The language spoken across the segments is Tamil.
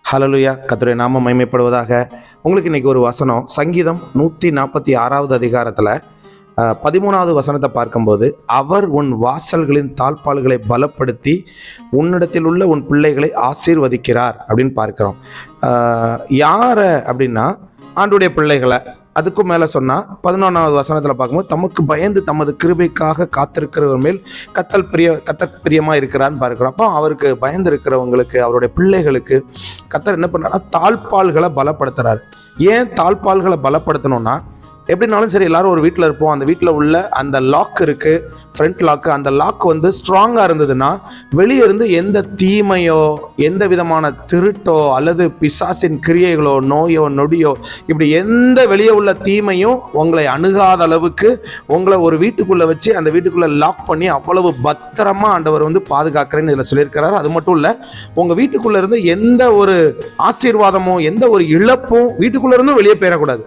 ஹல்லேலூயா, கர்த்தருடைய நாமம் மகிமைப்படுவதாக. உங்களுக்கு இன்னைக்கு ஒரு வசனம் சங்கீதம் 146வது அதிகாரத்தில் 13வது வசனத்தை பார்க்கும்போது, அவர் உன் வாசல்களின் தாழ்பால்களை பலப்படுத்தி உன்னிடத்தில் உள்ள உன் பிள்ளைகளை ஆசீர்வதிக்கிறார் அப்படின்னு பார்க்கிறோம். யாரை அப்படின்னா ஆண்டுடைய பிள்ளைகளை. அதுக்கும் மேலே சொன்னால் 11வது வசனத்தில் பார்க்கும்போது, தமக்கு பயந்து தமது கிருபைக்காக காத்திருக்கிறவர் மேல் கர்த்தர் பிரியமாக இருக்கிறான்னு பார்க்கிறோம். அப்போ அவருக்கு பயந்து இருக்கிறவங்களுக்கு, அவருடைய பிள்ளைகளுக்கு கர்த்தர் என்ன பண்ணுறாருன்னா தாழ்பால்களை பலப்படுத்துறாரு. ஏன் தாழ்பால்களை பலப்படுத்தணும்னா, எப்படினாலும் சரி எல்லாரும் ஒரு வீட்டில் இருப்போம். அந்த வீட்டில் உள்ள அந்த லாக் இருக்குது, ஃப்ரண்ட் லாக்கு. அந்த லாக் வந்து ஸ்ட்ராங்காக இருந்ததுன்னா வெளியே இருந்து எந்த தீமையோ எந்த விதமான திருட்டோ அல்லது பிசாசின் கிரியைகளோ நோயோ நொடியோ இப்படி எந்த வெளியே உள்ள தீமையும் உங்களை அணுகாத அளவுக்கு உங்களை ஒரு வீட்டுக்குள்ளே வச்சு அந்த வீட்டுக்குள்ளே லாக் பண்ணி அவ்வளவு பத்திரமா ஆண்டவர் வந்து பாதுகாக்கிறேன்னு இதில் சொல்லியிருக்கிறார். அது மட்டும் இல்லை, உங்கள் வீட்டுக்குள்ளே இருந்து எந்த ஒரு ஆசீர்வாதமோ எந்த ஒரு இழப்பும் வீட்டுக்குள்ளே இருந்தும் வெளியே போயிடக்கூடாது.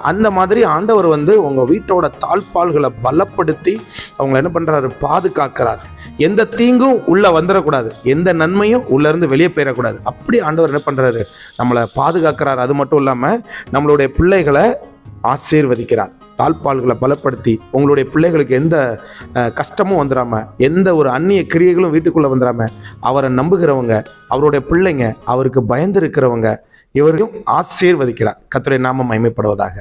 அந்த மாதிரி ஆண்டவர் வந்து உங்க வீட்டோட தாழ்பால்களை பலப்படுத்தி அவங்களை என்ன பண்றாரு, பாதுகாக்கிறார். எந்த தீங்கும் உள்ள வந்துடக்கூடாது, எந்த நன்மையும் உள்ள இருந்து வெளியே போயிடக்கூடாது. அப்படி ஆண்டவர் என்ன பண்றாரு, நம்மளை பாதுகாக்கிறார். அது மட்டும் இல்லாம நம்மளுடைய பிள்ளைகளை ஆசீர்வதிக்கிறார். தாழ்பால்களை பலப்படுத்தி உங்களுடைய பிள்ளைகளுக்கு எந்த கஷ்டமும் வந்துடாம, எந்த ஒரு அந்நிய கிரியைகளும் வீட்டுக்குள்ள வந்துடாம, அவரை நம்புகிறவங்க, அவருடைய பிள்ளைங்க, அவருக்கு பயந்து இருக்கிறவங்க இவரையும் ஆசீர்வதிக்கிறார். கர்த்தருடைய நாமம் மகிமைப்படுவதாக.